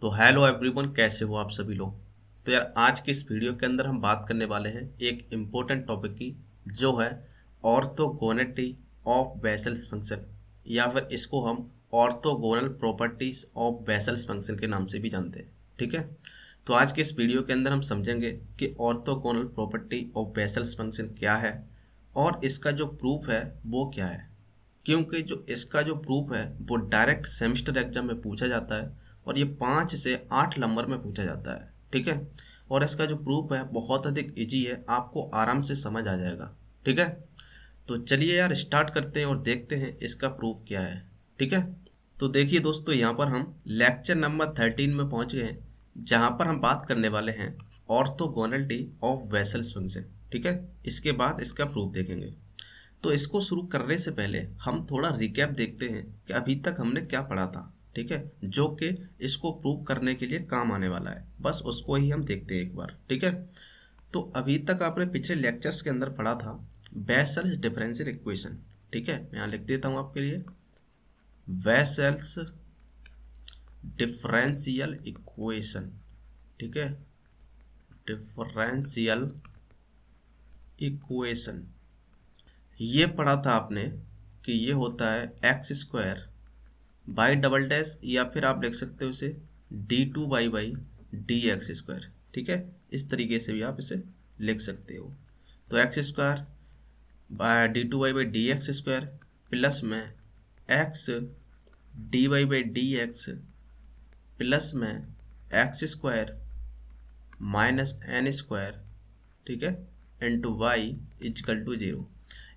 तो hello everyone, कैसे हो आप सभी लोग। तो यार आज की इस वीडियो के अंदर हम बात करने वाले हैं एक इम्पोर्टेंट टॉपिक की, जो है ऑर्थोगोनैलिटी ऑफ बेसल्स फंक्शन, या फिर इसको हम orthogonal properties of vessels function के नाम से भी जानते हैं। ठीक है, तो आज के इस वीडियो के अंदर हम समझेंगे कि orthogonal property of vessels function क्या है और इसका जो प्रूफ है वो क्या है। क्योंकि जो इसका जो प्रूफ है वो डायरेक्ट सेमेस्टर एग्जाम में पूछा जाता है और ये 5 से 8 नंबर में पूछा जाता है। ठीक है, और इसका जो प्रूफ है बहुत अधिक इजी है, आपको आराम से समझ आ जाएगा। ठीक है, तो चलिए यार स्टार्ट करते हैं और देखते हैं इसका प्रूफ क्या है। ठीक है, तो देखिए दोस्तों, यहाँ पर हम लेक्चर नंबर 13 में पहुँच गए हैं, जहाँ पर हम बात करने वाले हैं ऑर्थोगोनैलिटी ऑफ बेसल्स फंक्शन। ठीक है, इसके बाद इसका प्रूफ देखेंगे। तो इसको शुरू करने से पहले हम थोड़ा रिकैप देखते हैं कि अभी तक हमने क्या पढ़ा था। ठीक है, जो कि इसको प्रूव करने के लिए काम आने वाला है, बस उसको ही हम देखते हैं एक बार। ठीक है, तो अभी तक आपने पिछले लेक्चर्स के अंदर पढ़ा था बेसल्स डिफरेंशियल इक्वेशन। ठीक है, मैं यहाँ लिख देता हूँ आपके लिए, बेसल्स डिफरेंशियल इक्वेशन। ठीक है, डिफरेंशियल इक्वेशन ये पढ़ा था आपने कि ये होता है x square by double dash, या फिर आप लिख सकते हो इसे d2y by d x square. ठीक है, इस तरीके से भी आप इसे लिख सकते हो। तो x square by d2y by d x square plus में x dy by d x plus में x square minus n square, ठीक है, इंटू वाई इजकल टू 0।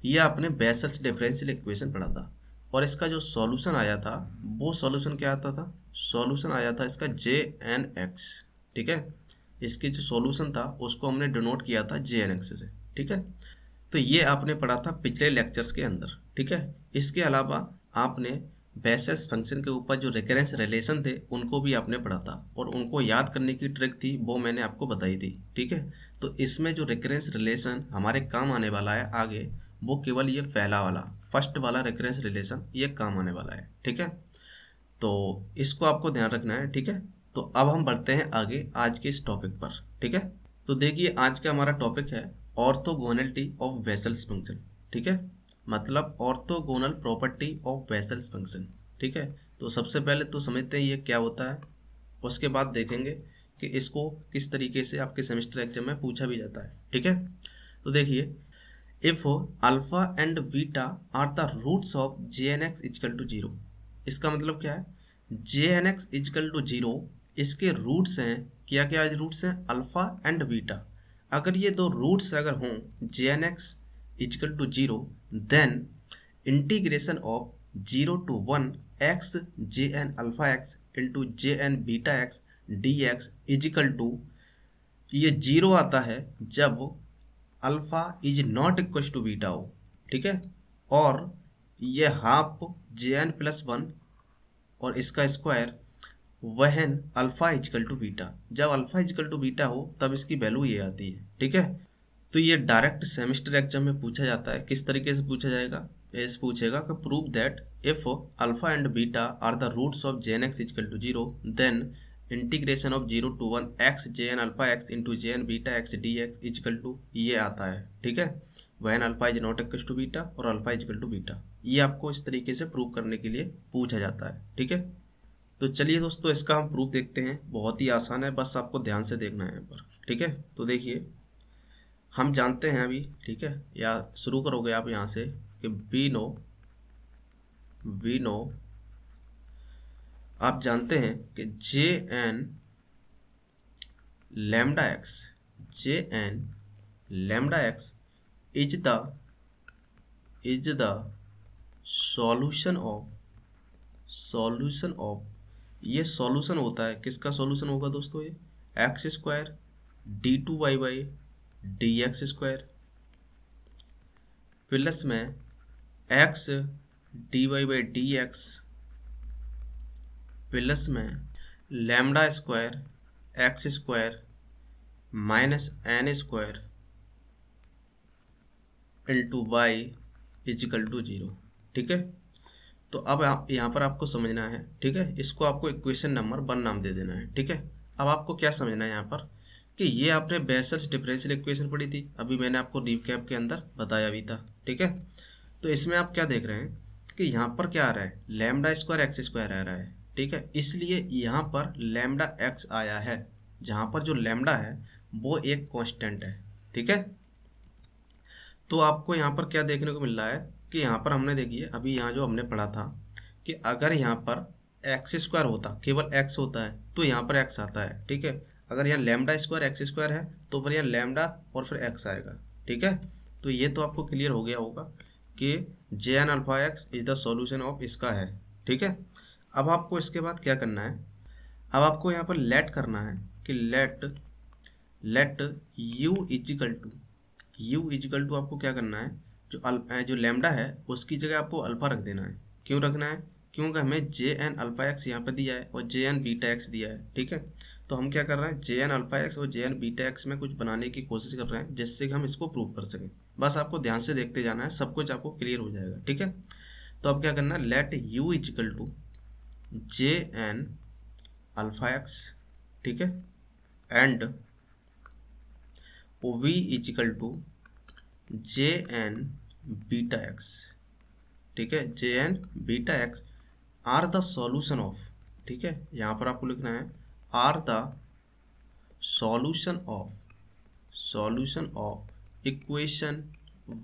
ये आपने बेसल्स डिफरेंशियल इक्वेशन पढ़ा था और इसका जो सॉल्यूशन आया था वो सॉल्यूशन क्या आता था, सॉल्यूशन आया था इसका JNX। ठीक है, इसकी जो सॉल्यूशन था उसको हमने डिनोट किया था JNX से। ठीक है, तो ये आपने पढ़ा था पिछले लेक्चर्स के अंदर। ठीक है, इसके अलावा आपने बेसल्स फंक्शन के ऊपर जो रेकरेंस रिलेशन थे उनको भी आपने पढ़ा था और उनको याद करने की ट्रिक थी वो मैंने आपको बताई थी। ठीक है, तो इसमें जो रेकरेंस रिलेशन हमारे काम आने वाला है आगे, वो केवल ये पहला वाला फर्स्ट वाला रेकरेंस रिलेशन ये काम आने वाला है। ठीक है, तो इसको आपको ध्यान रखना है। ठीक है, तो अब हम बढ़ते हैं आगे आज के इस टॉपिक पर। ठीक है, तो देखिए आज का हमारा टॉपिक है ऑर्थोगोनैलिटी ऑफ बेसल्स फंक्शन। ठीक है, मतलब orthogonal property of vessels function. ठीक है, तो सबसे पहले तो समझते हैं ये क्या होता है, उसके बाद देखेंगे कि इसको किस तरीके से आपके सेमेस्टर एग्जाम में पूछा भी जाता है। ठीक है, तो देखिए, if alpha and beta are the roots of JNX equal to 0। इसका मतलब क्या है, JNX इजकल टू 0 इसके रूट्स हैं। क्या क्या रूट्स हैं, अल्फा एंड बीटा। अगर ये दो रूट्स अगर हों JNX equal to 0, then integration of 0 to 1 x JN alpha x into JN beta x dx equal to, ये 0 आता है जब alpha is not equal to beta हो। ठीक है, और ये हाफ JN प्लस 1 और इसका स्क्वायर वहन अल्फा इजकल टू बीटा, जब अल्फा इजकल टू बीटा हो तब इसकी वैल्यू ये आती है। ठीक है, तो ये डायरेक्ट सेमेस्टर एग्जाम में पूछा जाता है। किस तरीके से पूछा जाएगा, ऐसे पूछेगा कि prove that if alpha and beta are the roots of JNX equal to 0, then integration of 0 to 1 x JN alpha x into JN beta x dx equal to ये आता है। ठीक है, when alpha is not equal to beta और alpha equal to beta, ये आपको इस तरीके से प्रूव करने के लिए पूछा जाता है। ठीक है, तो चलिए दोस्तों इसका हम प्रूफ देखते हैं। बहुत ही आसान है, बस आपको ध्यान से देखना है यहाँ पर। ठीक है, तो देखिए हम जानते हैं अभी, ठीक है, या शुरू करोगे आप यहाँ से कि वी नो आप जानते हैं कि JN lambda x is the solution of, ये सॉल्यूशन होता है, किसका सॉल्यूशन होगा दोस्तों, ये x square d2y by d x square plus में x dy by d x plus में lambda square x square minus n square into y equal to 0। ठीक है, तो अब आप यहाँ पर आपको समझना है, ठीक है, इसको आपको इक्वेशन नंबर 1 नाम दे देना है, ठीक है। अब आपको क्या समझना है यहाँ पर कि ये आपने बेसल्स डिफरेंशियल इक्वेशन पढ़ी थी, अभी मैंने आपको रिकैप के अंदर बताया भी था, ठीक है। तो इसमें आप क्या देख रहे हैं कि यहाँ पर क्या आ रहा है, लैम्डा स्क्वायर एक्स स्क्वायर आ रहा है, ठीक है। इसलिए यहाँ पर लैम्डा एक्स आया है, जहाँ पर जो लैम्डा है वो एक कांस्टेंट है, ठीक है। तो आपको यहाँ पर क्या देखने को मिल रहा है कि यहाँ पर हमने देखिए अभी यहाँ जो हमने पढ़ा था कि अगर यहाँ पर एक्स स्क्वायर होता, केवल एक्स होता है तो यहाँ पर एक्स आता है, ठीक है। अगर यहाँ लैम्डा स्क्वायर एक्स स्क्वायर है तो फिर यहाँ लैम्डा और फिर एक्स आएगा, ठीक है। तो ये तो आपको क्लियर हो गया होगा कि J N alpha x is the solution of इसका है, ठीक है। अब आपको इसके बाद क्या करना है, अब आपको यहाँ पर लेट करना है कि लेट यू इजिकल टू आपको क्या करना है, जो लैम्डा है उसकी जगह आपको अल्फा रख देना है। क्यों रखना है, क्योंकि हमें जे एन अल्फा एक्स यहाँ पर दिया है और जे एन बीटा एक्स दिया है, ठीक है। तो हम क्या कर रहे हैं, जे एन अल्फा एक्स और जे एन बीटा एक्स में कुछ बनाने की कोशिश कर रहे हैं जिससे कि हम इसको प्रूव कर सकें। बस आपको ध्यान से देखते जाना है, सब कुछ आपको क्लियर हो जाएगा, ठीक है। तो अब क्या करना है, let u equal to J N alpha x, ठीक है, and v equal to J N beta x, ठीक है, J N beta x are the solution of, ठीक है, यहाँ पर आपको लिखना है are the solution of equation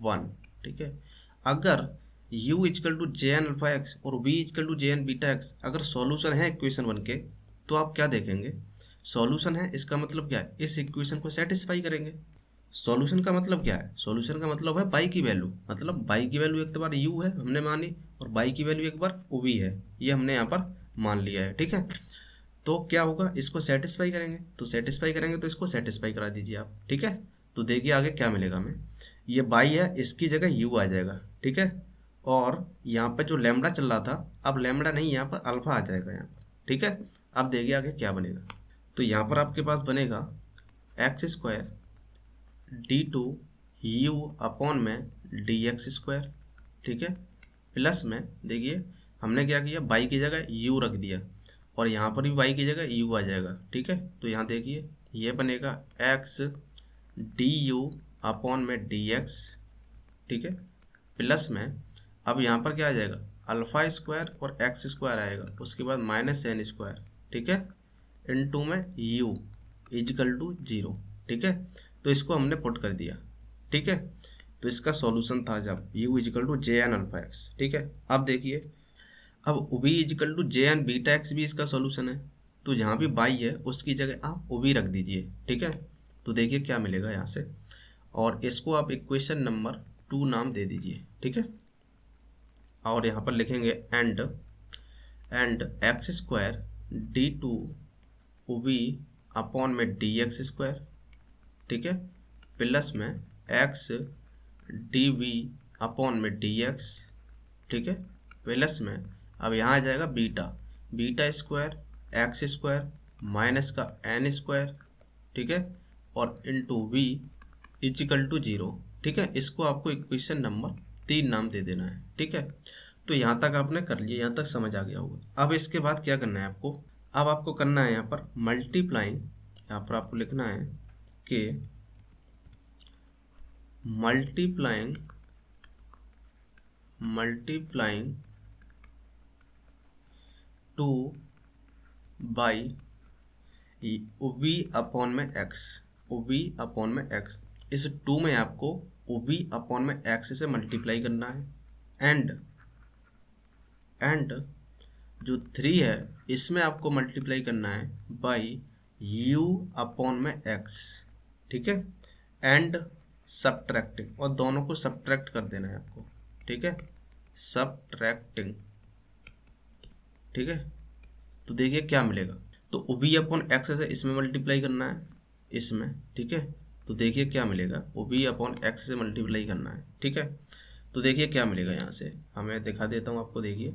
1, ठीक है। अगर u equal to J N alpha x और v equal to J N beta x अगर सॉल्यूशन है इक्वेशन 1 के, तो आप क्या देखेंगे, सॉल्यूशन है इसका मतलब क्या है, इस इक्वेशन को सेटिस्फाई करेंगे। सॉल्यूशन का मतलब क्या है, सॉल्यूशन का मतलब है बाई की वैल्यू, मतलब बाई की वैल्यू एक बार u है हमने मानी और बाई की वैल्यू एक बार v है, ये हमने यहाँ पर मान लिया है, ठीक है। तो क्या होगा, इसको सेटिस्फाई करेंगे, तो सेटिस्फाई करेंगे तो इसको सेटिस्फाई करा दीजिए आप, ठीक है। तो देखिए आगे क्या मिलेगा हमें, ये बाई है इसकी जगह u आ जाएगा, ठीक है। और यहाँ पर जो लैम्डा चल रहा था, अब लैम्डा नहीं यहाँ पर अल्फा आ जाएगा यहाँ पर, ठीक है। अब देखिए आगे क्या बनेगा, तो यहाँ पर आपके पास बनेगा x square d two u upon में डी एक्स स्क्वायर, ठीक है, प्लस में देखिए हमने क्या किया, बाई की जगह यू रख दिया और यहाँ पर भी बाई की जगह यू आ जाएगा, ठीक है। तो यहाँ देखिए ये बनेगा एक्स डी यू अपॉन में डी एक्स, ठीक है, प्लस में अब यहाँ पर क्या आ जाएगा, अल्फा स्क्वायर और एक्स स्क्वायर आएगा, उसके बाद माइनस एन स्क्वायर, ठीक है, इनटू में यू इजिकल टू 0, ठीक है। तो इसको हमने पुट कर दिया, ठीक है। तो इसका सॉल्यूशन था जब u equal to J N alpha x, ठीक है। अब देखिए अब v equal to J N beta x भी इसका सॉल्यूशन है, तो जहाँ भी बाई है उसकी जगह आप वी रख दीजिए, ठीक है। तो देखिए क्या मिलेगा यहाँ से, और इसको आप इक्वेशन नंबर 2 नाम दे दीजिए, ठीक है। और यहाँ पर लिखेंगे and x square d two v upon में डी एक्स स्क्वायर, ठीक है, प्लस में एक्स डी वी अपॉन में डी एक्स, ठीक है, प्लस में अब यहाँ आ जाएगा beta square x square minus का एन स्क्वायर, ठीक है, और इनटू वी इजिकल टू 0, ठीक है। इसको आपको इक्वेशन नंबर 3 नाम दे देना है, ठीक है। तो यहाँ तक आपने कर लिया, यहाँ तक समझ आ गया होगा। अब इसके बाद क्या करना है आपको, अब आपको करना है यहाँ पर मल्टीप्लाइंग, यहाँ पर आपको लिखना है कि मल्टीप्लाइंग 2 बाई वी अपॉन में एक्स, इस 2 में आपको वी अपॉन में एक्स से मल्टीप्लाई करना है, एंड जो 3 है इसमें आपको मल्टीप्लाई करना है बाई यू अपॉन में एक्स, ठीक है, एंड सब्ट्रैक्टिंग, और दोनों को सब्ट्रैक्ट कर देना है आपको, ठीक है, सब्ट्रैक्टिंग, ठीक है। तो देखिए क्या मिलेगा, तो वी अपॉन एक्स से इसमें मल्टीप्लाई करना है इसमें, ठीक है। तो देखिए क्या मिलेगा, वी अपॉन एक्स से मल्टीप्लाई करना है, ठीक है। तो देखिए क्या मिलेगा, यहाँ से हमें दिखा देता हूँ आपको, देखिए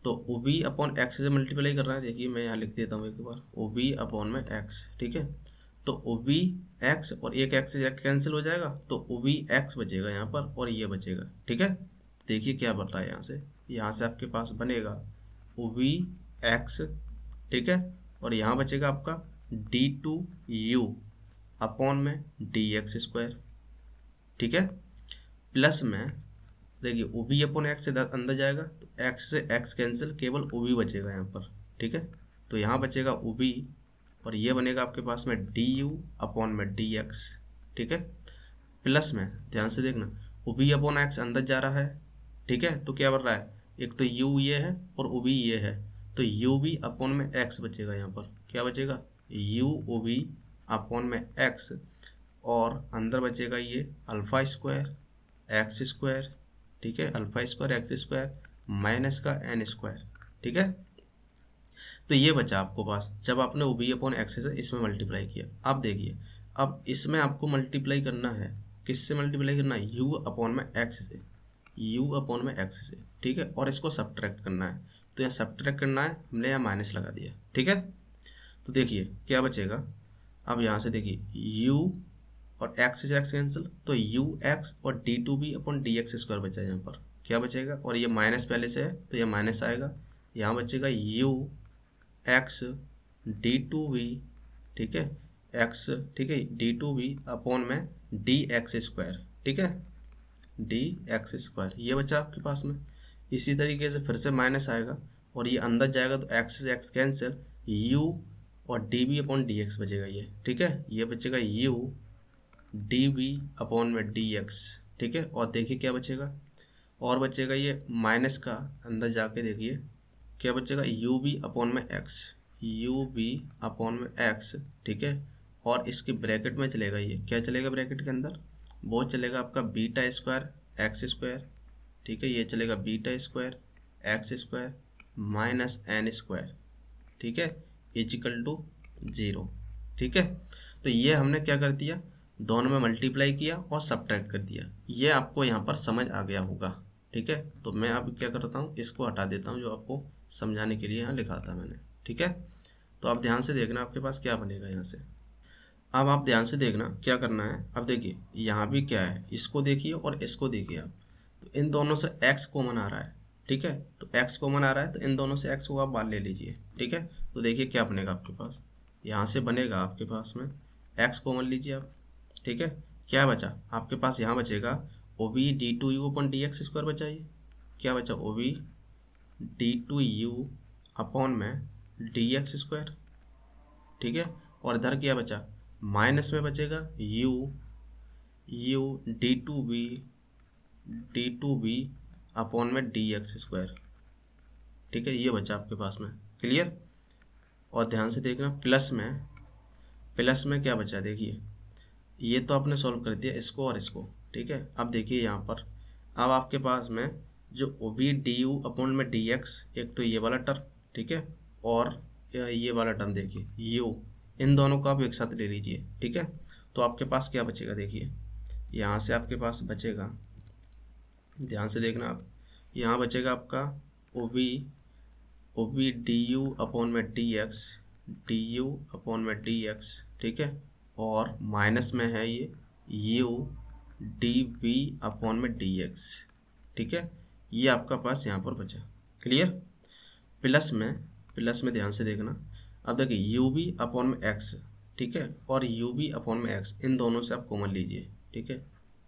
तो वी अपॉन एक्स से मल्टीप्लाई कर रहा है, देखिए मैं यहाँ लिख देता हूँ एक बार, वी अपॉन में एक्स, ठीक है। तो वी एक्स और एक एक्स से कैंसिल हो जाएगा, तो वी एक्स बचेगा यहाँ पर और ये बचेगा, ठीक है। देखिए क्या बन रहा है यहाँ से, यहाँ से आपके पास बनेगा वी एक्स, ठीक है, और यहाँ बचेगा आपका डी टू यू अपॉन में डी एक्स स्क्वायर, ठीक है, प्लस में देखिए ओ बी अपॉन एक्स से अंदर जाएगा तो एक्स से एक्स कैंसिल, केवल ओ बी बचेगा यहाँ पर, ठीक है, तो यहाँ बचेगा ओ बी और ये बनेगा आपके पास में डी यू अपॉन में डी एक्स, ठीक है, प्लस में ध्यान से देखना ओ बी अपॉन एक्स अंदर जा रहा है, ठीक है, तो क्या बन रहा है, एक तो यू ये है और ओ बी ये है, तो यू बी अपॉन में एक्स बचेगा, यहाँ पर क्या बचेगा यू ओ बी अपॉन में एक्स, और अंदर बचेगा ये अल्फ़ा स्क्वायर एक्स स्क्वायर, ठीक है, alpha square x square minus का एन स्क्वायर, ठीक है, तो ये बचा आपको पास जब आपने ओ बी अपॉन एक्स से इसमें मल्टीप्लाई किया। अब देखिए अब इसमें आपको मल्टीप्लाई करना है, किससे मल्टीप्लाई करना है, यू अपॉन में एक्स से, यू अपॉन में एक्स से, ठीक है, और इसको सब्ट्रैक्ट करना है, तो यहाँ सब्ट्रैक्ट करना है, हमने यहाँ माइनस लगा दिया, ठीक है, तो देखिए क्या बचेगा, अब यहाँ से देखिए u और x से x कैंसिल, तो यू एक्स और d two b upon d x square बचा, यहाँ पर क्या बचेगा, और ये माइनस पहले से है तो ये माइनस आएगा, यहाँ बचेगा u x d two v, ठीक है, एक्स, ठीक है, डी टू वी अपॉन में डी एक्स स्क्वायर, ठीक है, डी एक्स स्क्वायर ये बचा आपके पास में। इसी तरीके से फिर से माइनस आएगा और ये अंदर जाएगा तो एक्स से एक्स कैंसिल, यू और d b upon d x बचेगा ये, ठीक है, ये बचेगा यू डी बी अपॉन में डी एक्स, ठीक है, और देखिए क्या बचेगा, और बचेगा ये माइनस का अंदर जाके देखिए क्या बचेगा यू बी अपॉन में एक्स, यू बी अपॉन में एक्स, ठीक है, और इसके ब्रैकेट में चलेगा ये क्या चलेगा ब्रैकेट के अंदर, वो चलेगा आपका बीटा स्क्वायर एक्स स्क्वायर, ठीक है, ये चलेगा beta square x square minus n square, ठीक है, इजिकल टू 0, ठीक है, तो ये हमने क्या कर दिया, दोनों में मल्टीप्लाई किया और सब्ट्रैक्ट कर दिया, ये आपको यहाँ पर समझ आ गया होगा, ठीक है, तो मैं अब क्या करता हूँ, इसको हटा देता हूँ जो आपको समझाने के लिए यहाँ लिखा था मैंने, ठीक है, तो आप ध्यान से देखना आपके पास क्या बनेगा यहाँ से। अब आप ध्यान से देखना क्या करना है, अब देखिए यहाँ भी क्या है, इसको देखिए और इसको देखिए आप, तो इन दोनों से x कॉमन आ रहा है, ठीक है, तो x कॉमन आ रहा है तो इन दोनों से x को आप बाहर ले लीजिए, ठीक है, तो देखिए क्या बनेगा आपके पास, यहाँ से बनेगा आपके पास में x कॉमन लीजिए आप, ठीक है, क्या बचा आपके पास, यहाँ बचेगा o b d two u upon d x square बचा, ये क्या बचा o b d two u upon में डी एक्स स्क्वायर, ठीक है, और इधर क्या बचा माइनस में बचेगा u d two b upon में डी एक्स स्क्वायर, ठीक है, ये बचा आपके पास में, क्लियर, और ध्यान से देखना प्लस में क्या बचा, देखिए ये तो आपने सॉल्व कर दिया इसको और इसको, ठीक है, अब देखिए यहाँ पर अब आपके पास में जो o b d u upon में डी एक्स, एक तो ये वाला टर्म, ठीक है, और ये वाला टर्म देखिए यू, इन दोनों को आप एक साथ ले लीजिए, ठीक है, तो आपके पास क्या बचेगा, देखिए यहाँ से आपके पास बचेगा, ध्यान से देखना आप, यहाँ बचेगा आपका o b d u upon में डी यू अपॉन में डी एक्स, ठीक है, और माइनस में है ये यू डी वी अपॉन में डी एक्स, ठीक है, ये आपका पास यहाँ पर बचा, क्लियर, प्लस में ध्यान से देखना, अब देखिए यू बी अपॉन में एक्स, ठीक है, और यू बी अपॉन में एक्स इन दोनों से आप कॉमन लीजिए, ठीक है,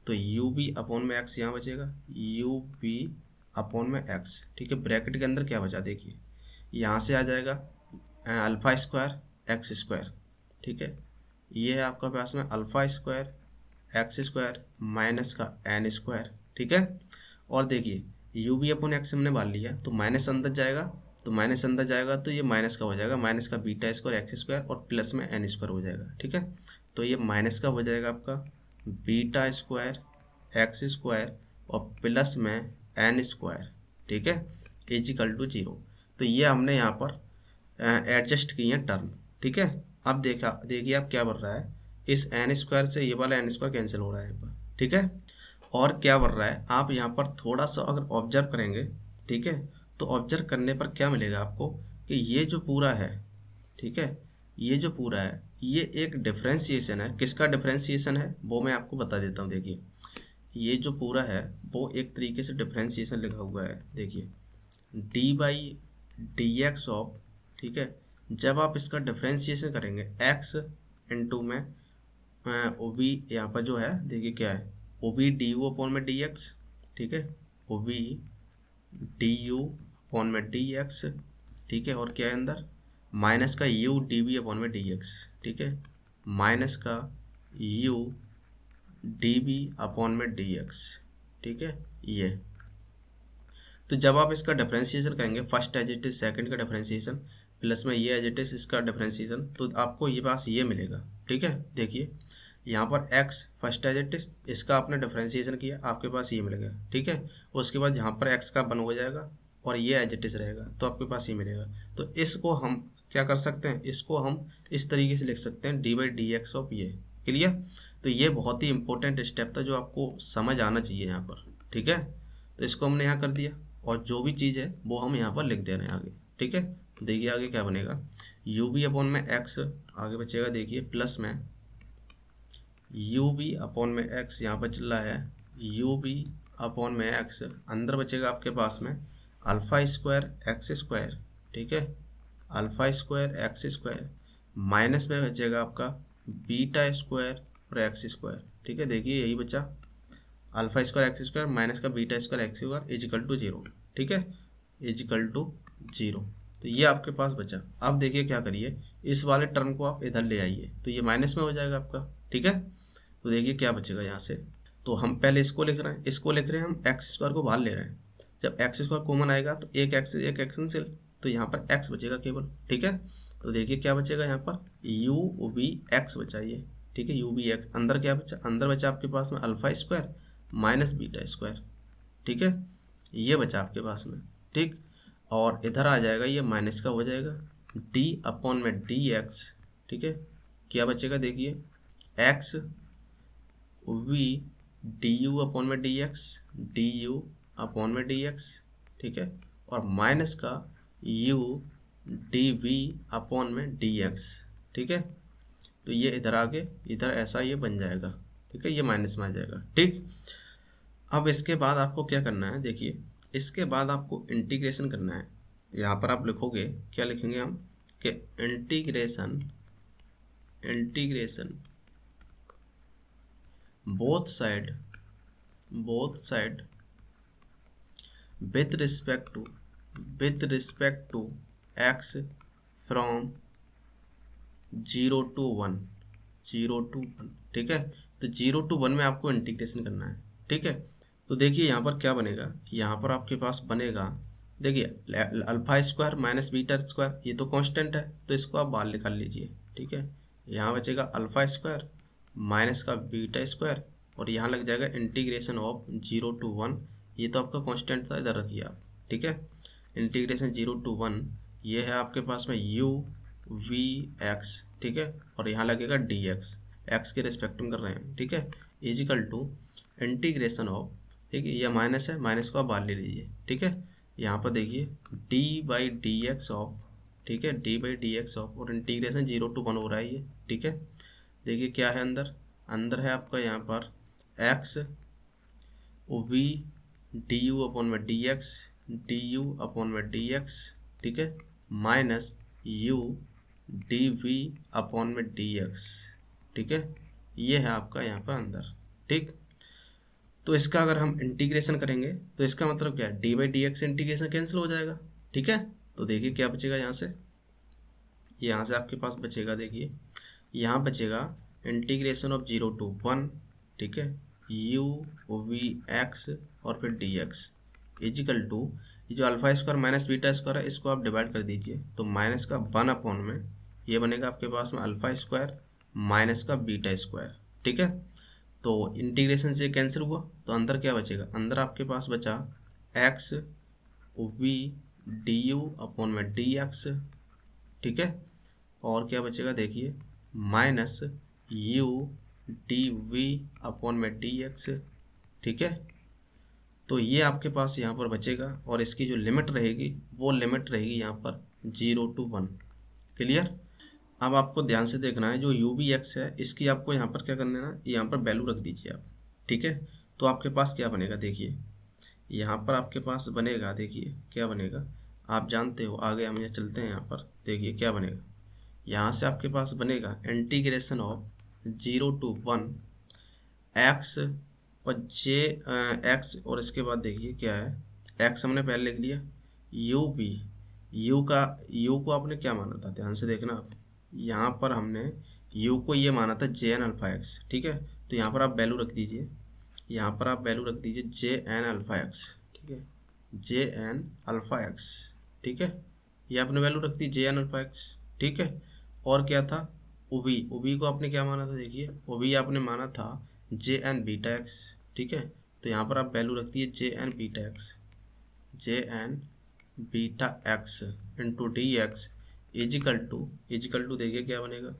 तो यू बी अपॉन में एक्स यहाँ बचेगा यू बी अपॉन में एक्स, ठीक है, ब्रैकेट के अंदर क्या बचा, देखिए यहाँ से आ जाएगा अल्फ़ा स्क्वायर एक्स स्क्वायर, ठीक है, ये है आपका पास में alpha square x square minus का एन स्क्वायर, ठीक है, और देखिए यू बी अपॉन एक्स हमने मान लिया तो माइनस अंदर जाएगा तो ये माइनस का हो जाएगा, माइनस का बीटा स्क्वायर एक्स स्क्वायर और प्लस में एन स्क्वायर हो जाएगा, ठीक है, तो ये माइनस का हो जाएगा आपका बीटा स्क्वायर एक्स स्क्वायर और प्लस में एन स्क्वायर, ठीक है, इजिकल टू 0, तो ये हमने यहाँ पर एडजस्ट किए हैं टर्म, ठीक है, अब देखिए आप क्या बन रहा है, इस एन स्क्वायर से ये वाला एन स्क्वायर कैंसिल हो रहा है यहाँ पर, ठीक है, और क्या बन रहा है, आप यहाँ पर थोड़ा सा अगर ऑब्जर्व करेंगे, ठीक है, तो ऑब्जर्व करने पर क्या मिलेगा आपको कि ये जो पूरा है, ठीक है, ये जो पूरा है ये एक डिफ्रेंशिएशन है, किसका डिफ्रेंशिएशन है वो मैं आपको बता देता हूँ, देखिए ये जो पूरा है वो एक तरीके से डिफ्रेंशिएशन लिखा हुआ है, देखिए D by d x of, ठीक है, जब आप इसका डिफ्रेंशिएशन करेंगे एक्स इंटू में ओ बी, यहाँ पर जो है देखिए क्या है, o b d u upon में डी एक्स, ठीक है, o b d u upon में डी एक्स, ठीक है, और क्या है अंदर माइनस का यू डी बी अपॉन में डी एक्स, ठीक है, माइनस का यू डी बी अपॉन में डी एक्स, ठीक है। ये तो जब आप इसका डिफरेंशिएशन करेंगे, first as it is second का डिफरेंशिएशन प्लस में ये एज इट इज इसका डिफरेंशिएशन, तो आपको ये पास ये मिलेगा, ठीक है। देखिए यहाँ पर x first as it is, इसका आपने डिफरेंशिएशन किया, आपके पास ये मिलेगा, ठीक है। उसके बाद यहाँ पर x का वन हो जाएगा और ये एज इट इज रहेगा, तो आपके पास ये मिलेगा। तो इसको हम क्या कर सकते हैं, इसको हम इस तरीके से लिख सकते हैं D by d x of ये। क्लियर। तो ये बहुत ही इंपॉर्टेंट स्टेप था जो आपको समझ आना चाहिए यहाँ पर, ठीक है। तो इसको हमने यहाँ कर दिया और जो भी चीज़ है वो हम यहाँ पर लिख दे रहे हैं आगे, ठीक है। तो देखिए आगे क्या बनेगा, यू बी अपॉन में एक्स आगे बचेगा, देखिए प्लस में यू बी अपॉन में एक्स, यहाँ पर चल रहा है यू बी अपॉन में एक्स, अंदर बचेगा आपके पास में अल्फ़ा स्क्वायर एक्स स्क्वायर, ठीक है, alpha square x square, minus में बचेगा आपका बीटा स्क्वायर और एक्स स्क्वायर, ठीक है। देखिए यही बचा alpha square x square minus का beta square x square equal to zero, ठीक है, इजिकल टू जीरो। तो ये आपके पास बचा। अब देखिए क्या करिए, इस वाले टर्म को आप इधर ले आइए तो ये माइनस में हो जाएगा आपका, ठीक है। तो देखिए क्या बचेगा यहाँ से, तो हम पहले इसको लिख रहे हैं, इसको लिख रहे हैं हम एक्स स्क्वायर को बाहर ले रहे हैं, जब एक्स स्क्वायर कॉमन आएगा तो एक एक्स कैंसिल, तो यहाँ पर एक्स बचेगा केवल, ठीक है। तो देखिए क्या बचेगा यहाँ पर यू बी एक्स बचा ये, ठीक है, यू बी एक्स, अंदर क्या बचा, अंदर बचा आपके पास में alpha square minus beta square, ठीक है, ये बचा आपके पास में, ठीक। और इधर आ जाएगा ये माइनस का हो जाएगा डी अपॉन में डी एक्स, ठीक है, क्या बचेगा देखिए x v d u upon में d x, d u upon में डी एक्स, ठीक है, और माइनस का यू डी वी अपॉन में डी एक्स, ठीक है। तो ये इधर आगे इधर ऐसा ये बन जाएगा, ठीक है, ये माइनस में आ जाएगा, ठीक। अब इसके बाद आपको क्या करना है, देखिए इसके बाद आपको इंटीग्रेशन करना है। यहाँ पर आप लिखोगे, क्या लिखेंगे हम कि integration both side with respect to x from 0 to 1, ठीक है। तो 0 to 1 में आपको इंटीग्रेशन करना है, ठीक है। तो देखिए यहाँ पर क्या बनेगा, यहाँ पर आपके पास बनेगा, देखिए alpha square minus beta square ये तो कांस्टेंट है, तो इसको आप बाहर निकाल लीजिए, ठीक है। यहाँ बचेगा अल्फ़ा स्क्वायर माइनस का बीटा स्क्वायर और यहाँ लग जाएगा इंटीग्रेशन ऑफ 0 to 1, ये तो आपका कांस्टेंट था, इधर रखिए आप, ठीक है। इंटीग्रेशन 0 to 1 ये है आपके पास में यू वी एक्स, ठीक है, और यहाँ लगेगा डी एक्स, एक्स के रिस्पेक्ट में कर रहे हैं, ठीक है, इजिकल टू इंटीग्रेशन ऑफ, ठीक है, ये माइनस है, माइनस को आप बाहर ले लीजिए, ठीक है। यहाँ पर देखिए D by d x of, ठीक है, D by d x of, और इंटीग्रेशन 0 to 1 हो रहा है ये, ठीक है। देखिए क्या है अंदर है आपका यहाँ पर x v d u upon में d x, d u upon में डी एक्स, ठीक है, minus u d v upon में डी एक्स, ठीक है, ये है आपका यहाँ पर अंदर, ठीक। तो इसका अगर हम इंटीग्रेशन करेंगे तो इसका मतलब क्या है, D by d x integration cancel हो जाएगा, ठीक है। तो देखिए क्या बचेगा यहाँ से आपके पास बचेगा, देखिए यहाँ बचेगा इंटीग्रेशन ऑफ 0 to 1, ठीक है, यू वी एक्स और फिर डी एक्स इजिकल टू ये जो alpha square minus beta square है इसको आप डिवाइड कर दीजिए, तो माइनस का 1 अपॉन में ये बनेगा आपके पास में अल्फ़ा स्क्वायर माइनस का बीटा स्क्वायर, ठीक है। तो इंटीग्रेशन से कैंसिल हुआ तो अंदर क्या बचेगा, अंदर आपके पास बचा x v d u upon में डी एक्स, ठीक है, और क्या बचेगा देखिए minus u d v upon में डी एक्स, ठीक है। तो ये आपके पास यहाँ पर बचेगा और इसकी जो लिमिट रहेगी वो लिमिट रहेगी यहाँ पर 0 to 1, क्लियर। अब आपको ध्यान से देखना है, जो यू बी एक्स है इसकी आपको यहाँ पर क्या करना है ना, यहाँ पर वैल्यू रख दीजिए आप, ठीक है। तो आपके पास क्या बनेगा देखिए यहाँ पर आपके पास बनेगा, देखिए क्या बनेगा, आप जानते हो, आगे हम यहाँ चलते हैं, यहाँ पर देखिए क्या बनेगा। यहाँ से आपके पास बनेगा इंटीग्रेशन ऑफ 0 to 1 एक्स और जे एक्स, और इसके बाद देखिए क्या है, एक्स हमने पहले लिख लिया, यू भी, यू को आपने क्या माना था, ध्यान से देखना आप, यहाँ पर हमने यू को ये माना था जे एन अल्फा एक्स, ठीक है। तो यहाँ पर आप वैल्यू रख दीजिए, यहाँ पर आप वैल्यू रख दीजिए जे एन अल्फा एक्स, ठीक है, जे एन अल्फा एक्स, ठीक है, ये आपने वैल्यू रख दी जे एन अल्फा एक्स, ठीक है। और क्या था, ओबी, ओबी को आपने क्या माना था, देखिए ओबी आपने माना था जे एन बीटा एक्स, ठीक है। तो यहाँ पर आप वैल्यू रख दिए J N beta x, J N beta x into d x equal to देखिए क्या बनेगा,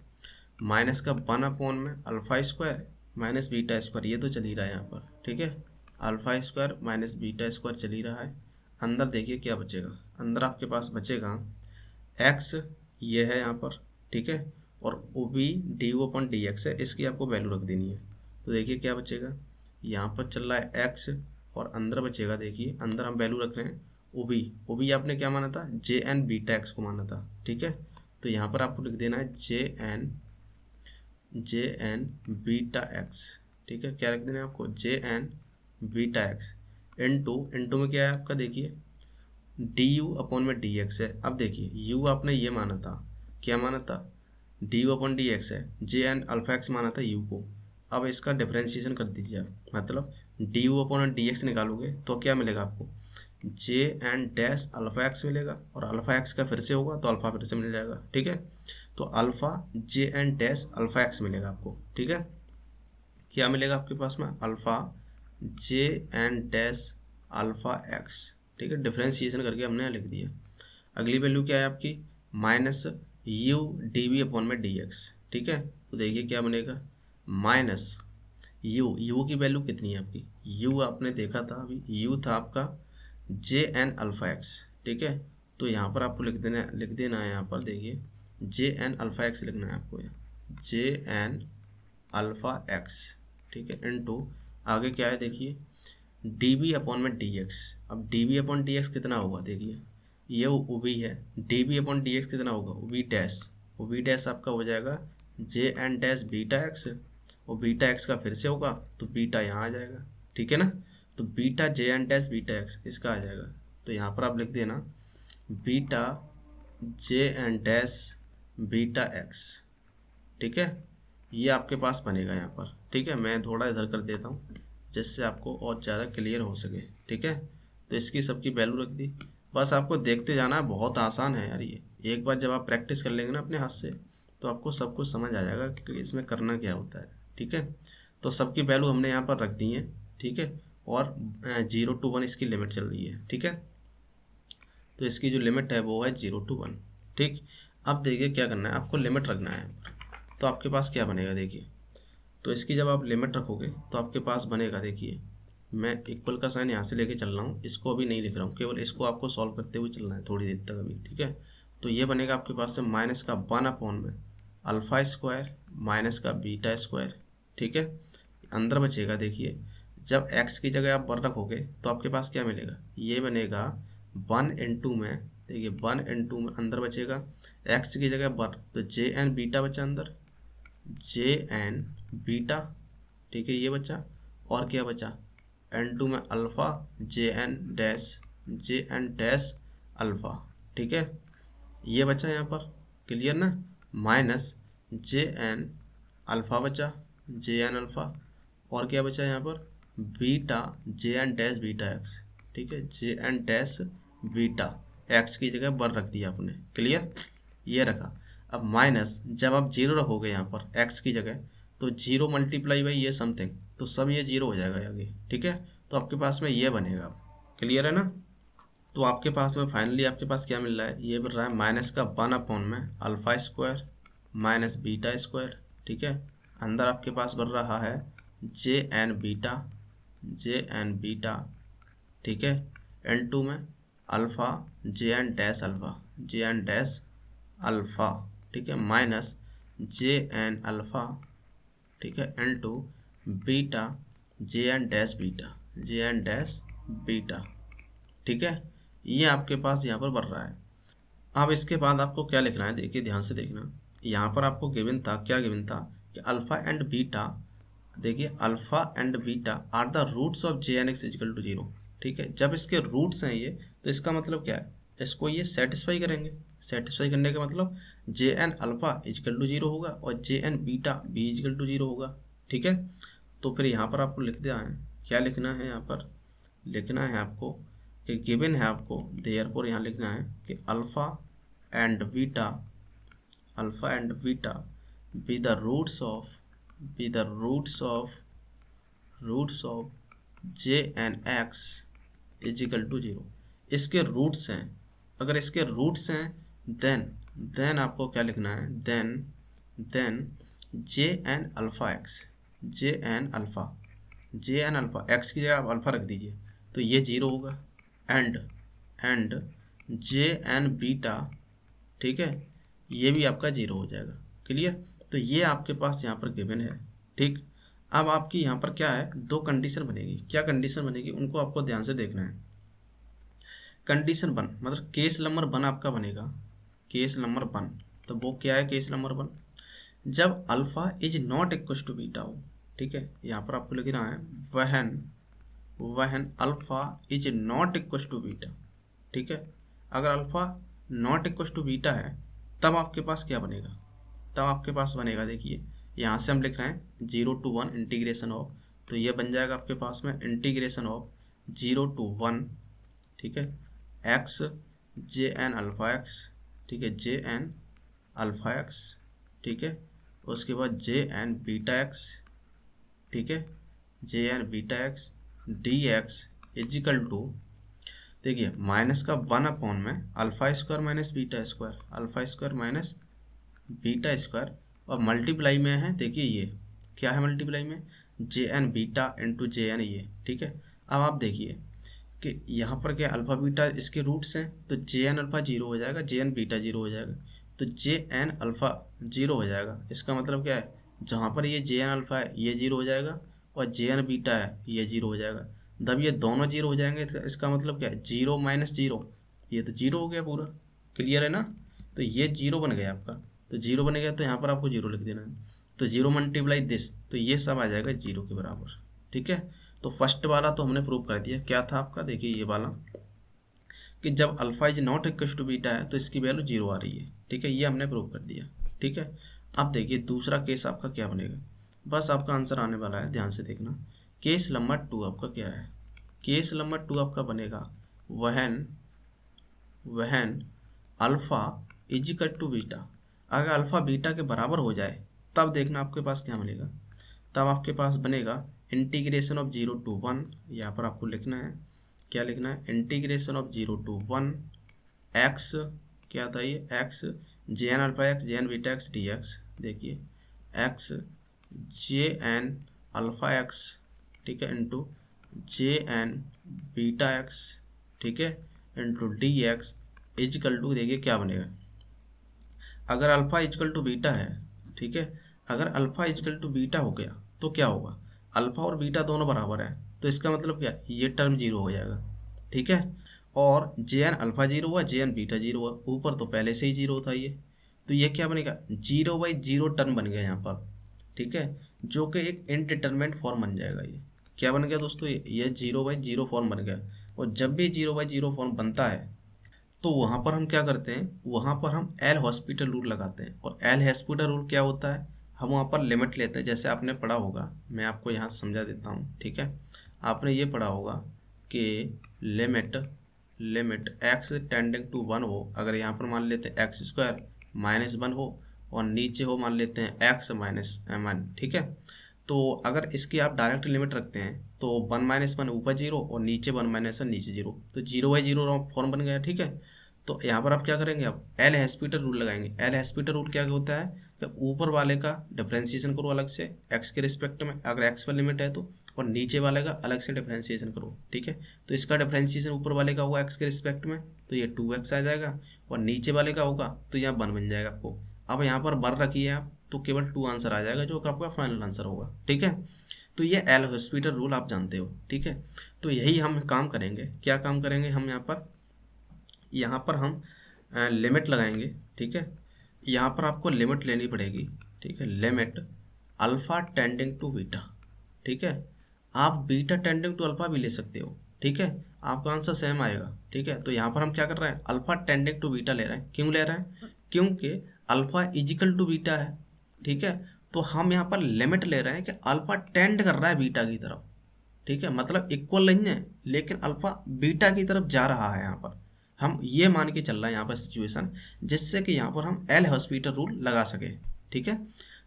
माइनस का 1 में alpha square minus beta square, ये तो चल ही रहा है यहाँ पर, ठीक है, alpha square minus beta square चल ही रहा है। अंदर देखिए क्या बचेगा, अंदर आपके पास बचेगा एक्स, ये है यहाँ पर, ठीक है, और o b d o upon d x है, इसकी आपको वैल्यू रख देनी है। तो देखिए क्या बचेगा, यहाँ पर चल रहा है एक्स, और अंदर बचेगा, देखिए अंदर हम वैल्यू रख रहे हैं ओ बी आपने क्या माना था, जे एन बीटा एक्स को माना था, ठीक है। तो यहाँ पर आपको लिख देना है जे एन बीटा एक्स, ठीक है, क्या रख देना है आपको, J N beta x into में क्या है आपका, देखिए डी यू अपॉन में डी एक्स है। अब देखिए यू आपने ये माना था, क्या माना था, D u upon d x है, जे एन अल्फा एक्स माना था यू को। अब इसका डिफरेंशिएशन कर दीजिए आप, मतलब d u upon d x निकालोगे तो क्या मिलेगा आपको, J N dash alpha x मिलेगा, और अल्फा एक्स का फिर से होगा तो अल्फा फिर से मिल जाएगा, ठीक है। तो alpha J N dash alpha x मिलेगा आपको, ठीक है। क्या मिलेगा आपके पास में, alpha J N dash alpha x, ठीक है, डिफरेंशिएशन करके हमने लिख दिया। अगली वैल्यू क्या है आपकी, minus u d v upon में डी एक्स, ठीक है। तो देखिए क्या बनेगा, माइनस यू की वैल्यू कितनी है आपकी, यू आपने देखा था अभी, यू था आपका जे एन अल्फा एक्स, ठीक है। तो यहाँ पर आपको लिख देना है, यहाँ पर देखिए जे एन अल्फा एक्स लिखना है आपको, यहाँ जे एन अल्फा एक्स, ठीक है, इनटू आगे क्या है, देखिए डी बी अपॉन में डी एक्स। अब d b upon d x कितना होगा, देखिए ये ओ बी है, d b upon d x कितना होगा, ओ बी डैश आपका हो जाएगा J N dash beta x, और बीटा एक्स का फिर से होगा तो बीटा यहाँ आ जाएगा, ठीक है ना। तो beta J N dash beta x इसका आ जाएगा। तो यहाँ पर आप लिख देना beta J N dash beta x, ठीक है, ये आपके पास बनेगा यहाँ पर, ठीक है। मैं थोड़ा इधर कर देता हूँ जिससे आपको और ज़्यादा क्लियर हो सके, ठीक है। तो इसकी सबकी वैल्यू रख दी, बस आपको देखते जाना है, बहुत आसान है यार ये। एक बार जब आप प्रैक्टिस कर लेंगे ना अपने हाथ से तो आपको सब कुछ समझ आ जाएगा कि इसमें करना क्या होता है, ठीक है। तो सबकी वैल्यू हमने यहाँ पर रख दी है, ठीक है, और 0 to 1 इसकी लिमिट चल रही है, ठीक है। तो इसकी जो लिमिट है वो है 0 to 1, ठीक। अब देखिए क्या करना है, आपको लिमिट रखना है यहाँ पर। तो आपके पास क्या बनेगा, देखिए तो इसकी जब आप लिमिट रखोगे तो आपके पास बनेगा, देखिए मैं इक्वल का साइन यहाँ से लेके चल रहा हूँ, इसको अभी नहीं लिख रहा हूँ, केवल इसको आपको सॉल्व करते हुए चलना है थोड़ी देर तक अभी, ठीक है। तो ये बनेगा आपके पास में माइनस का 1 अपॉन में अल्फा स्क्वायर माइनस का बीटा स्क्वायर, ठीक है। अंदर बचेगा, देखिए जब x की जगह आप 1 रखोगे तो आपके पास क्या मिलेगा, ये बनेगा 1 into में, देखिए 1 into में अंदर बचेगा x की जगह 1, तो जे एन बीटा बचा अंदर, जे एन बीटा, ठीक है, ये बचा। और क्या बचा, n2 में alpha J N dash alpha, ठीक है, ये बचा यहाँ पर, क्लियर ना। माइनस जे एन अल्फ़ा बचा, जे एन अल्फ़ा, और क्या बचा यहाँ पर, beta J N dash beta x, ठीक है, J N dash beta x की जगह 1 रख दिया आपने, क्लियर, ये रखा। अब माइनस जब आप 0 रखोगे यहाँ पर x की जगह तो 0 मल्टीप्लाई बाई ये समथिंग, तो सब ये 0 हो जाएगा आगे, ठीक है। तो आपके पास में ये बनेगा, क्लियर है ना। तो आपके पास में फाइनली आपके पास क्या मिल रहा है, ये मिल रहा है माइनस का 1 अपॉन में alpha square minus beta square, ठीक है। अंदर आपके पास बन रहा है जे एन बीटा, ठीक है, n2 में alpha J N dash alpha, ठीक है, माइनस जे एन अल्फ़ा, ठीक है, n2 beta J N dash beta, ठीक है। ये आपके पास यहाँ पर बढ़ रहा है। अब इसके बाद आपको क्या लिखना है, देखिए ध्यान से देखना। यहाँ पर आपको गिवन था, क्या गिवन था कि अल्फ़ा एंड बीटा, देखिए alpha and beta are the roots of J N x equal to zero, ठीक है। जब इसके रूट्स हैं ये, तो इसका मतलब क्या है, इसको ये सेटिस्फाई करेंगे। सेटिस्फाई करने का मतलब J N alpha equal to zero होगा और J N beta b equal to zero होगा, ठीक है। तो फिर यहाँ पर आपको लिख देना है, क्या लिखना है, यहाँ पर लिखना है आपको कि गिवन है आपको, देयरफॉर यहाँ लिखना है कि alpha and beta be the roots of j and x is equal to zero. इसके रूट्स हैं, अगर इसके रूट्स हैं देन आपको क्या लिखना है, then J N alpha x की जगह आप अल्फ़ा रख दीजिए, तो ये जीरो होगा। एंड जे एन बीटा, ठीक है, ये भी आपका जीरो हो जाएगा। क्लियर। तो ये आपके पास यहाँ पर गिवन है, ठीक। अब आपकी यहाँ पर क्या है, दो कंडीशन बनेगी। क्या कंडीशन बनेगी, उनको आपको ध्यान से देखना है। कंडीशन 1 मतलब केस नंबर 1 आपका बनेगा, केस नंबर 1। तो वो क्या है केस नंबर 1, जब alpha is not equal to beta हो, ठीक है। यहाँ पर आपको लिखना है when alpha is not equal to beta, ठीक है। अगर alpha not equal to beta है तब आपके पास क्या बनेगा, तब आपके पास बनेगा, देखिए यहाँ से हम लिख रहे हैं 0 to 1 इंटीग्रेशन ऑफ, तो ये बन जाएगा आपके पास में इंटीग्रेशन ऑफ 0 to 1, ठीक है, एक्स जे एन अल्फ़ा एक्स, ठीक है, जे एन अल्फ़ा एक्स, ठीक है। उसके बाद जे एन बीटा एक्स, ठीक है, J N beta x d x equal to, देखिए माइनस का 1 अपॉन में alpha square minus beta square, alpha square minus beta square, और मल्टीप्लाई में है, देखिए ये क्या है मल्टीप्लाई में, जे एन बीटा इंटू जे एन ये, ठीक है। अब आप देखिए कि यहाँ पर क्या अल्फ़ा बीटा इसके रूट्स हैं, तो जे एन अल्फ़ा जीरो हो जाएगा, जे एन बीटा जीरो हो जाएगा, तो जे एन अल्फ़ा जीरो हो जाएगा। इसका मतलब क्या है, जहाँ पर ये जे एन अल्फ़ा है ये जीरो हो जाएगा और जे एन बीटा है ये जीरो हो जाएगा। जब ये दोनों जीरो हो जाएंगे तो इसका मतलब क्या है, जीरो माइनस जीरो, ये तो जीरो हो गया पूरा। क्लियर है ना। तो ये जीरो बन गया आपका, तो जीरो बन गया तो यहाँ पर आपको जीरो लिख देना है। तो जीरो मल्टीप्लाई दिस, तो ये सब आ जाएगा जीरो के बराबर, ठीक है। तो फर्स्ट वाला तो हमने प्रूव कर दिया, क्या था आपका, देखिए ये वाला कि जब alpha is not equal to beta है तो इसकी वैल्यू जीरो आ रही है, ठीक है, ये हमने प्रूव कर दिया, ठीक है। अब देखिए दूसरा केस आपका क्या बनेगा, बस आपका आंसर आने वाला है, ध्यान से देखना। केस नंबर 2 आपका क्या है, केस नंबर 2 आपका बनेगा when alpha is equal to beta. अगर अल्फ़ा बीटा के बराबर हो जाए तब देखना आपके पास क्या बनेगा, तब आपके पास बनेगा इंटीग्रेशन ऑफ 0 to 1, यहाँ पर आपको लिखना है, क्या लिखना है, इंटीग्रेशन ऑफ 0 to 1 एक्स, क्या था ये, एक्स जे एन अल्फ़ा एक्स जे N beta x d x, देखिए एक्स जे एन अल्फ़ा एक्स, ठीक है, इंटू जे एन बीटा एक्स, ठीक है, into d x equal to, देखिए क्या बनेगा, अगर अल्फ़ा इजकल टू बीटा है, ठीक है, अगर अल्फ़ा इजकल टू बीटा हो गया तो क्या होगा, अल्फ़ा और बीटा दोनों बराबर है, तो इसका मतलब क्या, ये टर्म जीरो हो जाएगा, ठीक है। और जे एन अल्फ़ा जीरो हुआ, जे एन बीटा जीरो हुआ, ऊपर तो पहले से ही जीरो था ये, तो ये क्या बनेगा, जीरो बाई जीरो टर्म बन गया यहाँ पर, ठीक है, जो कि एक इनडिटरमिनेट फॉर्म बन जाएगा। ये क्या बन गया दोस्तों, ये जीरो बाई जीरो फॉर्म बन गया। और जब भी जीरो बाई जीरो फॉर्म बनता है तो वहाँ पर हम क्या करते हैं, वहाँ पर हम एल हॉस्पिटल रूल लगाते हैं। और एल हॉस्पिटल रूल क्या होता है, हम वहाँ पर लिमिट लेते हैं, जैसे आपने पढ़ा होगा, मैं आपको यहाँ समझा देता हूँ, ठीक है। आपने ये पढ़ा होगा कि लिमिट एक्स टेंडिंग टू 1 हो, अगर यहाँ पर मान लेते हैं एक्स स्क्वायर माइनस 1 हो और नीचे हो मान लेते हैं एक्स माइनस 1, ठीक है। तो अगर इसकी आप डायरेक्ट लिमिट रखते हैं तो 1 माइनस 1 ऊपर जीरो और नीचे 1 माइनस 1 नीचे जीरो, तो जीरो बाई जीरो फॉर्म बन गया, ठीक है। तो यहाँ पर आप क्या करेंगे, आप एल हॉस्पिटल रूल लगाएंगे। एल हॉस्पिटल रूल क्या होता है कि ऊपर वाले का डिफरेंशिएशन करो अलग से एक्स के रिस्पेक्ट में, अगर एक्स पर लिमिट है तो, और नीचे वाले का अलग से डिफरेंशिएशन करो, ठीक है। तो इसका डिफरेंशिएशन ऊपर वाले का होगा एक्स के रिस्पेक्ट में, तो ये 2x आ जाएगा, और नीचे वाले का होगा तो यहाँ 1 बन जाएगा आपको। अब यहाँ पर 1 रखिए आप, तो केवल 2 आंसर आ जाएगा जो कि आपका फाइनल आंसर होगा। ठीक है, तो ये एल हॉस्पिटल रूल आप जानते हो। ठीक है, तो यही हम काम करेंगे। क्या काम करेंगे हम यहाँ पर हम लिमिट लगाएंगे। ठीक है, यहाँ पर आपको लिमिट लेनी पड़ेगी। ठीक है, limit alpha tending to beta. ठीक है, आप बीटा टेंडिंग टू अल्फ़ा भी ले सकते हो। ठीक है, आपका आंसर सेम आएगा। ठीक है, तो यहाँ पर हम क्या कर रहे हैं, अल्फ़ा टेंडिंग टू बीटा ले रहे हैं। क्यों ले रहे हैं, क्योंकि अल्फ़ा इजिकल टू बीटा है। ठीक है, तो हम यहाँ पर लिमिट ले रहे हैं कि अल्फ़ा टेंड कर रहा है बीटा की तरफ। ठीक है, मतलब इक्वल नहीं है, लेकिन अल्फ़ा बीटा की तरफ जा रहा है। यहाँ पर हम ये मान के चल रहे हैं यहाँ पर सिचुएशन, जिससे कि यहाँ पर हम एल हॉस्पिटल रूल लगा सके। ठीक है,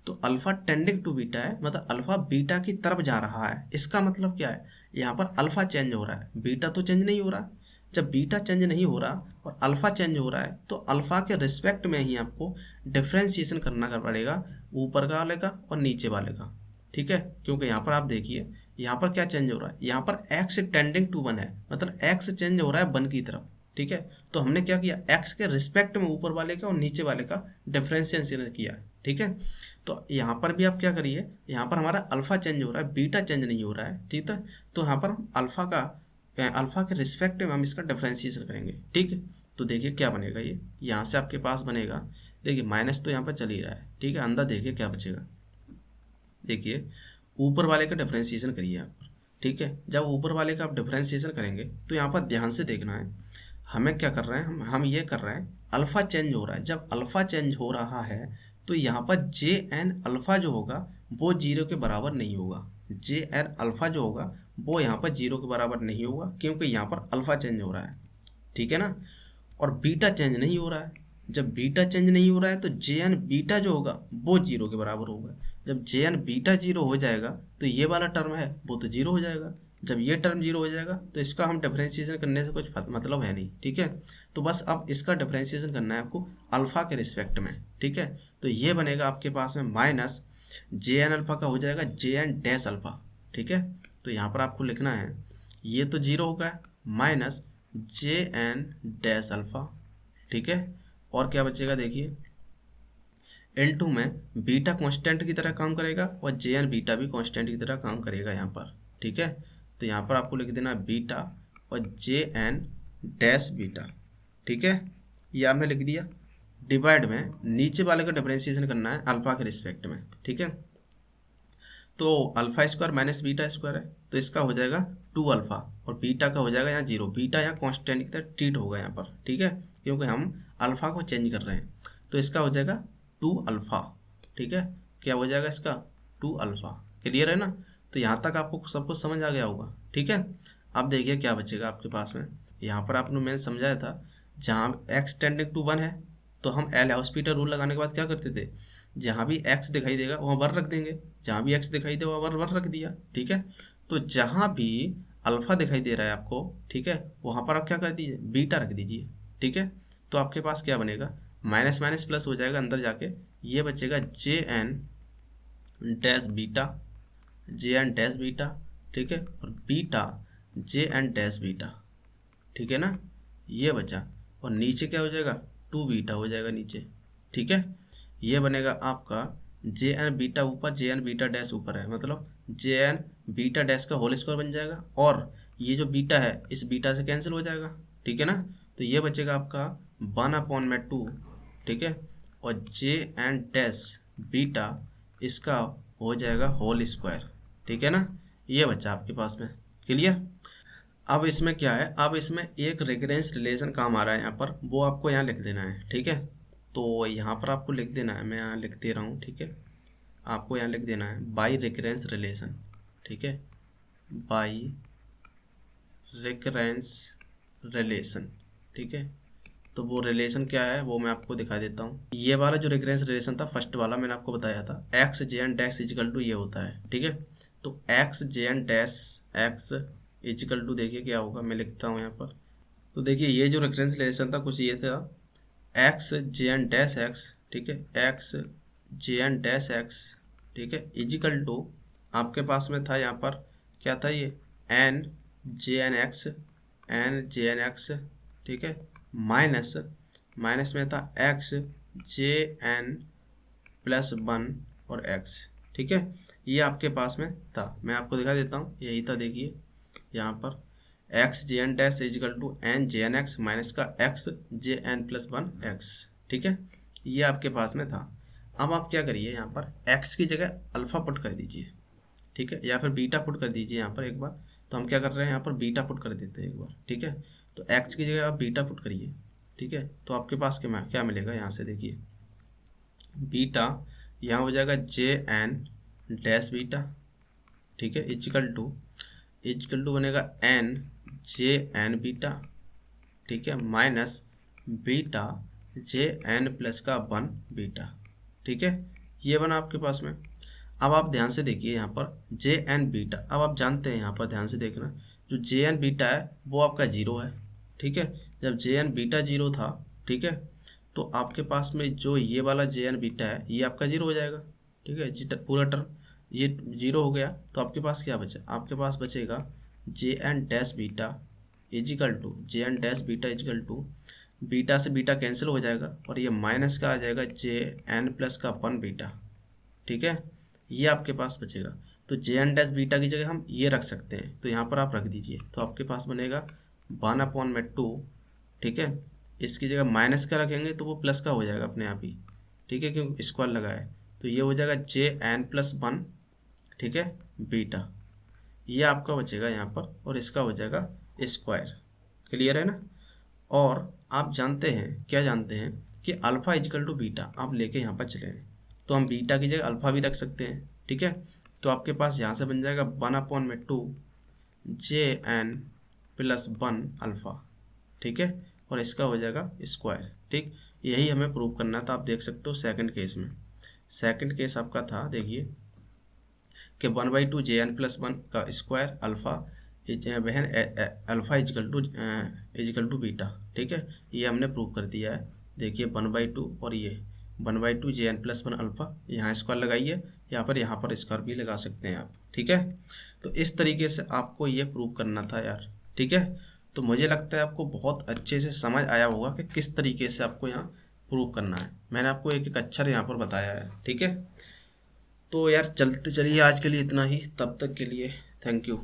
तो अल्फ़ा टेंडिंग टू बीटा है, मतलब अल्फ़ा बीटा की तरफ जा रहा है। इसका मतलब क्या है, यहाँ पर अल्फ़ा चेंज हो रहा है, बीटा तो चेंज नहीं हो रहा। जब बीटा चेंज नहीं हो रहा और अल्फ़ा चेंज हो रहा है, तो अल्फ़ा के रिस्पेक्ट में ही आपको डिफ्रेंशिएशन करना पड़ेगा, ऊपर का वाले का और नीचे वाले का। ठीक है, क्योंकि यहाँ पर आप देखिए, यहाँ पर क्या चेंज हो रहा है, यहाँ पर एक्स टेंडिंग टू 1 है, मतलब एक्स चेंज हो रहा है 1 की तरफ। ठीक है, तो हमने क्या किया, एक्स के रिस्पेक्ट में ऊपर वाले का और नीचे वाले का डिफ्रेंशिएशन किया। ठीक है, तो यहाँ पर भी आप क्या करिए, यहाँ पर हमारा अल्फ़ा चेंज हो रहा है, बीटा चेंज नहीं हो रहा है। ठीक है, तो यहाँ पर हम अल्फ़ा के रिस्पेक्ट में हम इसका डिफ्रेंशिएशन करेंगे। ठीक है, तो देखिए क्या बनेगा, ये यहाँ से आपके पास बनेगा, देखिए माइनस तो यहाँ पर चल ही रहा है। ठीक है, अंदर देखिए क्या बचेगा, देखिए ऊपर वाले का डिफ्रेंशिएशन करिए यहाँ पर। ठीक है, जब ऊपर वाले का आप डिफ्रेंशिएशन करेंगे तो यहाँ पर ध्यान से देखना है, हमें क्या कर रहे हैं, हम ये कर रहे हैं, अल्फ़ा चेंज हो रहा है। जब अल्फ़ा चेंज हो रहा है तो यहाँ पर जे एन अल्फ़ा जो होगा वो 0 के बराबर नहीं होगा। जे एन अल्फ़ा जो होगा वो यहाँ पर 0 के बराबर नहीं होगा, क्योंकि यहाँ पर अल्फ़ा चेंज हो रहा है। ठीक है ना, और बीटा चेंज नहीं हो रहा है। जब बीटा चेंज नहीं हो रहा है तो जे एन बीटा जो होगा वो 0 के बराबर होगा। जब जे एन बीटा 0 हो जाएगा तो ये वाला टर्म है वो तो 0 हो जाएगा। जब ये टर्म 0 हो जाएगा तो इसका हम डिफ्रेंशिएशन करने से कुछ मतलब है नहीं। ठीक है, तो बस अब इसका डिफ्रेंशिएशन करना है आपको अल्फ़ा के रिस्पेक्ट में। ठीक है, तो ये बनेगा आपके पास में माइनस जे एन अल्फ़ा का हो जाएगा जे एन डैश अल्फ़ा। ठीक है, तो यहाँ पर आपको लिखना है, ये तो 0 होगा, minus J N dash alpha. ठीक है, और क्या बचेगा, देखिए L2 में बीटा कांस्टेंट की तरह काम करेगा और जे एन बीटा भी कांस्टेंट की तरह काम करेगा यहाँ पर। ठीक है, तो यहाँ पर आपको लिख देना बीटा और जे एन डैश बीटा। ठीक है, ये आपने लिख दिया। डिवाइड में नीचे वाले का डिफरेंशिएशन करना है अल्फ़ा के रिस्पेक्ट में। ठीक है, तो alpha square minus beta square है, तो इसका हो जाएगा 2 अल्फ़ा और बीटा का हो जाएगा यहाँ 0। बीटा यहाँ कांस्टेंट की तरह ट्रीट होगा यहाँ पर। ठीक है, क्योंकि हम अल्फ़ा को चेंज कर रहे हैं, तो इसका हो जाएगा 2 अल्फ़ा। ठीक है, क्या हो जाएगा इसका 2 अल्फ़ा। क्लियर है ना, तो यहाँ तक आपको सब कुछ समझ आ गया होगा। ठीक है, अब देखिए क्या बचेगा आपके पास में, यहाँ पर आपने मैंने समझाया था, जहाँ एक्स टेंडिंग टू 1 है तो हम एल हॉस्पिटल रूल लगाने के बाद क्या करते थे, जहाँ भी एक्स दिखाई देगा वहाँ वर रख देंगे, जहाँ भी एक्स दिखाई दे वहाँ वर वर रख दिया। ठीक है, तो जहाँ भी अल्फ़ा दिखाई दे रहा है आपको, ठीक है, वहाँ पर आप क्या कर दीजिए, बीटा रख दीजिए। ठीक है, तो आपके पास क्या बनेगा, माइनस माइनस प्लस हो जाएगा अंदर जाके, ये बचेगा J N dash beta, J N dash beta. ठीक है, और beta J N dash beta. ठीक है ना, ये बचा, और नीचे क्या हो जाएगा, 2 बीटा हो जाएगा नीचे। ठीक है, ये बनेगा आपका जे एन बीटा ऊपर, जे एन बीटा डैश ऊपर है, मतलब जे एन बीटा डैश का होल स्क्वायर बन जाएगा, और ये जो बीटा है इस बीटा से कैंसिल हो जाएगा। ठीक है ना, तो ये बचेगा आपका 1/2। ठीक है, और जे एन डैश बीटा इसका हो जाएगा होल स्क्वायर। ठीक है ना, ये बचा आपके पास में। क्लियर, अब इसमें क्या है, अब इसमें एक रेफरेंस रिलेशन काम आ रहा है यहाँ पर, वो आपको यहाँ लिख देना है। ठीक है, तो यहाँ पर आपको लिख देना है, मैं यहाँ लिख दे रहा हूँ। ठीक है, आपको यहाँ लिख देना है बाई रिकरेंस रिलेशन। ठीक है, बाई रिकरेंस रिलेशन। ठीक है, तो वो रिलेशन क्या है वो मैं आपको दिखा देता हूँ। ये वाला जो रिकरेंस रिलेशन था फर्स्ट वाला, मैंने आपको बताया था x J N dash equal to ये होता है। ठीक है, तो x J N dash x equal to, देखिए क्या होगा, मैं लिखता हूँ यहाँ पर। तो देखिए ये जो रेफरेंस रिलेशन था कुछ ये था, एक्स जे एन डैश एक्स, ठीक है, एक्स जे एन डैश एक्स, ठीक है, इजिकल टू आपके पास में था यहाँ पर क्या था, ये एन जे एन एक्स, एन जे एन एक्स, ठीक है, माइनस माइनस में था एक्स जे एन प्लस 1 और x, ठीक है। ये आपके पास में था, मैं आपको दिखा देता हूँ, यही था। देखिए यहाँ पर x J N dash equal to n J N x minus का एक्स जे एन प्लस 1 एक्स, ठीक है। ये आपके पास में था। अब आप क्या करिए, यहाँ पर x की जगह अल्फ़ा पुट कर दीजिए, ठीक है, या फिर बीटा पुट कर दीजिए यहाँ पर एक बार। तो हम क्या कर रहे हैं, यहाँ पर बीटा पुट कर देते हैं एक बार, ठीक है। तो x की जगह आप बीटा पुट करिए, ठीक है। तो आपके पास क्या मिलेगा, यहाँ से देखिए बीटा यहाँ हो जाएगा जे एन डैश बीटा, ठीक है, इजिकल टू बनेगा एन जे एन बीटा, ठीक है, minus beta J N plus का 1 बीटा, ठीक है। ये बना आपके पास में। अब आप ध्यान से देखिए यहाँ पर जे एन बीटा, अब आप जानते हैं यहाँ पर ध्यान से देखना, जो जे एन बीटा है वो आपका 0 है, ठीक है। जब जे एन बीटा 0 था, ठीक है, तो आपके पास में जो ये वाला जे एन बीटा है ये आपका 0 हो जाएगा, ठीक है। पूरा टर्म ये 0 हो गया, तो आपके पास क्या बचा, आपके पास बचेगा J N dash beta is equal to J N dash beta is equal to beta से बीटा कैंसिल हो जाएगा और ये माइनस का आ जाएगा जे एन प्लस का 1 बीटा, ठीक है। ये आपके पास बचेगा। तो जे एन डैश बीटा की जगह हम ये रख सकते हैं, तो यहाँ पर आप रख दीजिए, तो आपके पास बनेगा 1/2, ठीक है। इसकी जगह माइनस का रखेंगे तो वो प्लस का हो जाएगा अपने आप ही, ठीक है, क्योंकि स्क्वायर लगा है। तो ये हो जाएगा जे एन प्लस 1, ठीक है, बीटा। ये आपका बचेगा यहाँ पर और इसका हो जाएगा स्क्वायर। क्लियर है ना। और आप जानते हैं, क्या जानते हैं कि अल्फ़ा इजिकल टू बीटा आप लेके यहाँ पर चले हैं, तो हम बीटा की जगह अल्फ़ा भी रख सकते हैं, ठीक है। तो आपके पास यहाँ से बन जाएगा 1/2 जे एन प्लस 1 अल्फ़ा, ठीक है, और इसका हो जाएगा स्क्वायर, ठीक। यही हमें प्रूव करना था। आप देख सकते हो सेकंड केस में, सेकंड केस आपका था, देखिए कि 1/2 जे एन प्लस 1 का स्क्वायर अल्फ़ा बहन अल्फ़ा इजिकल टू बीटा, ठीक है। ये हमने प्रूव कर दिया है। देखिए 1/2 और ये 1/2 जे एन प्लस 1 अल्फ़ा, यहाँ स्क्वायर लगाइए, यहाँ पर स्क्वायर भी लगा सकते हैं आप, ठीक है। तो इस तरीके से आपको ये प्रूव करना था यार, ठीक है। तो मुझे लगता है आपको बहुत अच्छे से समझ आया होगा कि किस तरीके से आपको यहाँ प्रूव करना है। मैंने आपको एक एक अक्षर यहाँ पर बताया है, ठीक है। तो यार चलिए आज के लिए इतना ही, तब तक के लिए थैंक यू।